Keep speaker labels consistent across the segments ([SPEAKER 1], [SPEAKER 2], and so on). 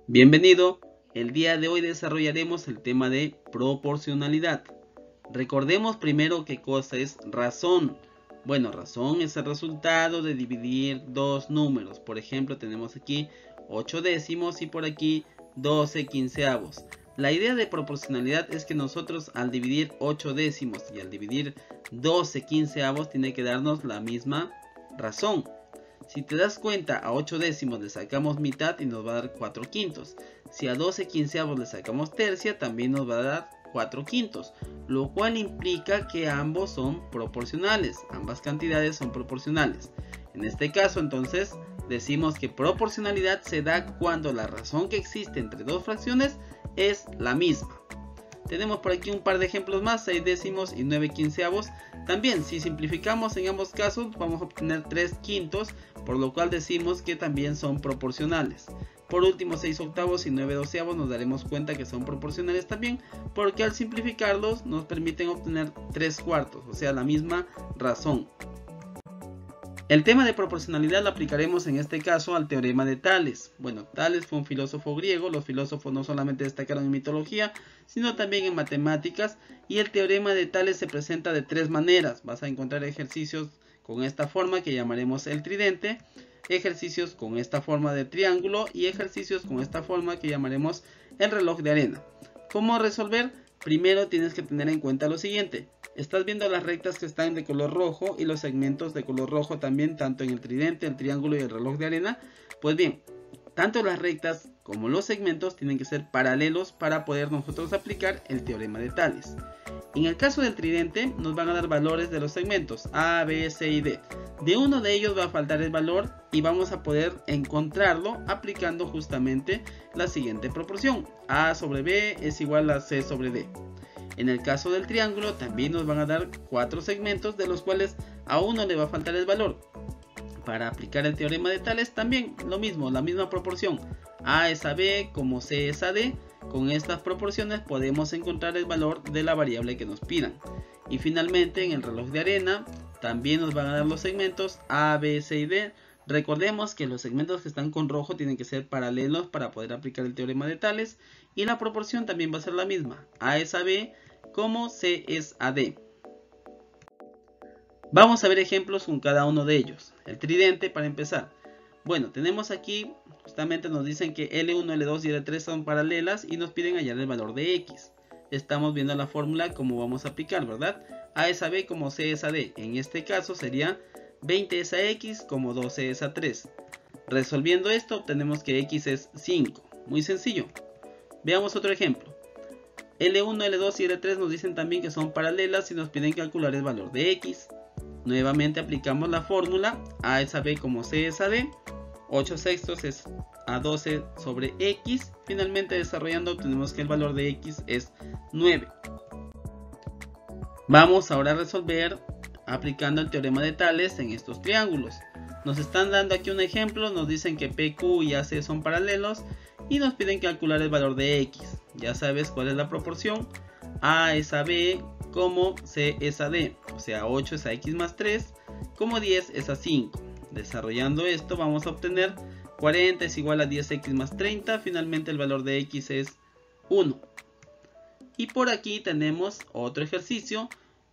[SPEAKER 1] Bienvenido, el día de hoy desarrollaremos el tema de proporcionalidad. Recordemos primero qué cosa es razón. Bueno, razón es el resultado de dividir dos números. Por ejemplo, tenemos aquí 8 décimos y por aquí 12 quinceavos. La idea de proporcionalidad es que nosotros al dividir 8 décimos y al dividir 12 quinceavos tiene que darnos la misma razón. Si te das cuenta, a 8 décimos le sacamos mitad y nos va a dar 4 quintos. Si a 12 quinceavos le sacamos tercia, también nos va a dar 4 quintos. Lo cual implica que ambos son proporcionales. Ambas cantidades son proporcionales. En este caso, entonces, decimos que proporcionalidad se da cuando la razón que existe entre dos fracciones es la misma. Tenemos por aquí un par de ejemplos más, 6 décimos y 9 quinceavos. También, si simplificamos en ambos casos, vamos a obtener 3 quintos, por lo cual decimos que también son proporcionales. Por último, 6 octavos y 9 doceavos nos daremos cuenta que son proporcionales también, porque al simplificarlos nos permiten obtener 3 cuartos, o sea, la misma razón. El tema de proporcionalidad lo aplicaremos en este caso al teorema de Tales. Bueno, Tales fue un filósofo griego. Los filósofos no solamente destacaron en mitología, sino también en matemáticas. Y el teorema de Tales se presenta de tres maneras. Vas a encontrar ejercicios con esta forma que llamaremos el tridente, ejercicios con esta forma de triángulo y ejercicios con esta forma que llamaremos el reloj de arena. ¿Cómo resolver? Primero tienes que tener en cuenta lo siguiente. Estás viendo las rectas que están de color rojo y los segmentos de color rojo también, tanto en el tridente, el triángulo y el reloj de arena. Pues bien, tanto las rectas como los segmentos tienen que ser paralelos para poder nosotros aplicar el teorema de Tales. En el caso del tridente nos van a dar valores de los segmentos A, B, C y D. De uno de ellos va a faltar el valor y vamos a poder encontrarlo aplicando justamente la siguiente proporción. A sobre B es igual a C sobre D. En el caso del triángulo también nos van a dar 4 segmentos, de los cuales a uno le va a faltar el valor. Para aplicar el teorema de Tales también lo mismo, la misma proporción. A es a B como C es a D. Con estas proporciones podemos encontrar el valor de la variable que nos pidan. Y finalmente en el reloj de arena también nos van a dar los segmentos A, B, C y D. Recordemos que los segmentos que están con rojo tienen que ser paralelos para poder aplicar el teorema de Tales. Y la proporción también va a ser la misma. A es a B como C es a D. Vamos a ver ejemplos con cada uno de ellos. El tridente para empezar. Bueno, tenemos aquí, justamente nos dicen que L1, L2 y L3 son paralelas y nos piden hallar el valor de X. Estamos viendo la fórmula como vamos a aplicar, ¿verdad? A es a B como C es a D. En este caso sería 20 es a X como 12 es a 3. Resolviendo esto obtenemos que X es 5. Muy sencillo. Veamos otro ejemplo. L1, L2 y L3 nos dicen también que son paralelas y nos piden calcular el valor de X. Nuevamente aplicamos la fórmula. A es a B como C es a D. 8 sextos es a 12 sobre X. Finalmente desarrollando obtenemos que el valor de X es 9. Vamos ahora a resolver aplicando el teorema de Tales en estos triángulos. Nos están dando aquí un ejemplo. Nos dicen que PQ y AC son paralelos y nos piden calcular el valor de X. Ya sabes cuál es la proporción. A es a B como C es a D. O sea, 8 es a X más 3 como 10 es a 5. Desarrollando esto vamos a obtener 40 es igual a 10x más 30. Finalmente el valor de X es 1. Y por aquí tenemos otro ejercicio.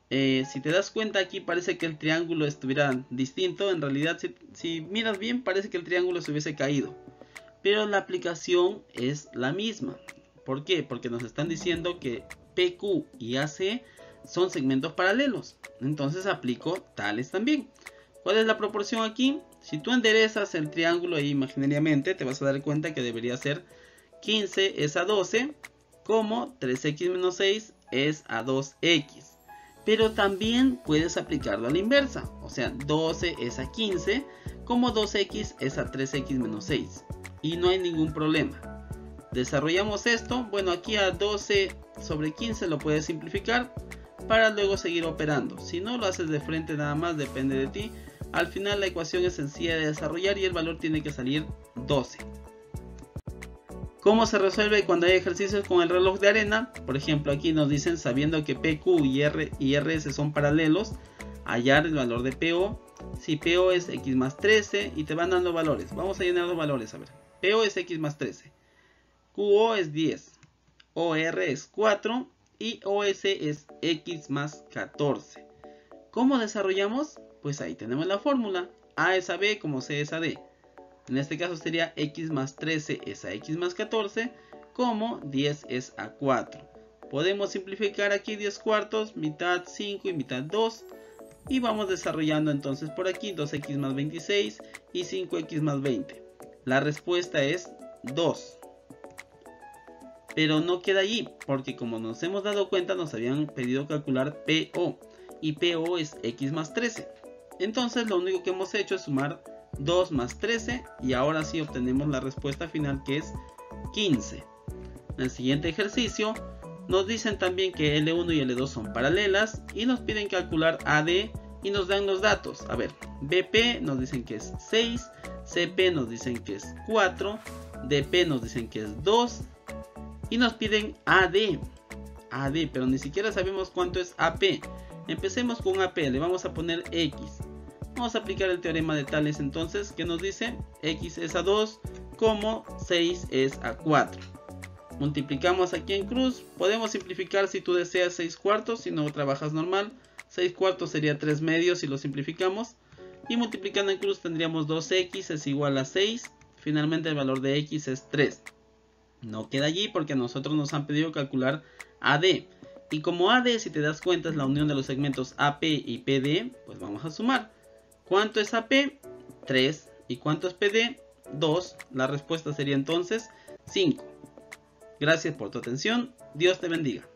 [SPEAKER 1] Si te das cuenta, aquí parece que el triángulo estuviera distinto. En realidad, si miras bien, parece que el triángulo se hubiese caído. Pero la aplicación es la misma. ¿Por qué? Porque nos están diciendo que PQ y AC son segmentos paralelos. Entonces aplico Tales también. ¿Cuál es la proporción aquí? Si tú enderezas el triángulo ahí imaginariamente, te vas a dar cuenta que debería ser 15 es a 12 como 3x menos 6 es a 2x. Pero también puedes aplicarlo a la inversa. O sea, 12 es a 15 como 2x es a 3x menos 6. Y no hay ningún problema. Desarrollamos esto. Bueno, aquí a 12 sobre 15 lo puedes simplificar para luego seguir operando. Si no lo haces de frente nada más, depende de ti. Al final la ecuación es sencilla de desarrollar y el valor tiene que salir 12. ¿Cómo se resuelve cuando hay ejercicios con el reloj de arena? Por ejemplo, aquí nos dicen, sabiendo que PQ y RS son paralelos, hallar el valor de PO. Si PO es X más 13 y te van dando valores. Vamos a llenar los valores, a ver. PO es X más 13. QO es 10, OR es 4 y OS es X más 14. ¿Cómo desarrollamos? Pues ahí tenemos la fórmula. A es a B como C es a D. En este caso sería X más 13 es a X más 14 como 10 es a 4. Podemos simplificar aquí 10 cuartos, mitad 5 y mitad 2. Y vamos desarrollando entonces por aquí 2x más 26 y 5x más 20. La respuesta es 2. Pero no queda allí, porque como nos hemos dado cuenta nos habían pedido calcular PO. Y PO es x más 13. Entonces lo único que hemos hecho es sumar 2 más 13 y ahora sí obtenemos la respuesta final, que es 15. En el siguiente ejercicio nos dicen también que L1 y L2 son paralelas y nos piden calcular AD y nos dan los datos. A ver, BP nos dicen que es 6, CP nos dicen que es 4, DP nos dicen que es 2 y nos piden AD, pero ni siquiera sabemos cuánto es AP. Empecemos con AP, le vamos a poner X. Vamos a aplicar el teorema de Tales entonces, que nos dice X es a 2 como 6 es a 4. Multiplicamos aquí en cruz, podemos simplificar si tú deseas 6 cuartos, si no trabajas normal. 6 cuartos sería 3 medios si lo simplificamos. Y multiplicando en cruz tendríamos 2x es igual a 6. Finalmente el valor de x es 3. No queda allí porque a nosotros nos han pedido calcular AD. Y como AD, si te das cuenta, es la unión de los segmentos AP y PD, pues vamos a sumar. ¿Cuánto es AP? 3. ¿Y cuánto es PD? 2. La respuesta sería entonces 5. Gracias por tu atención. Dios te bendiga.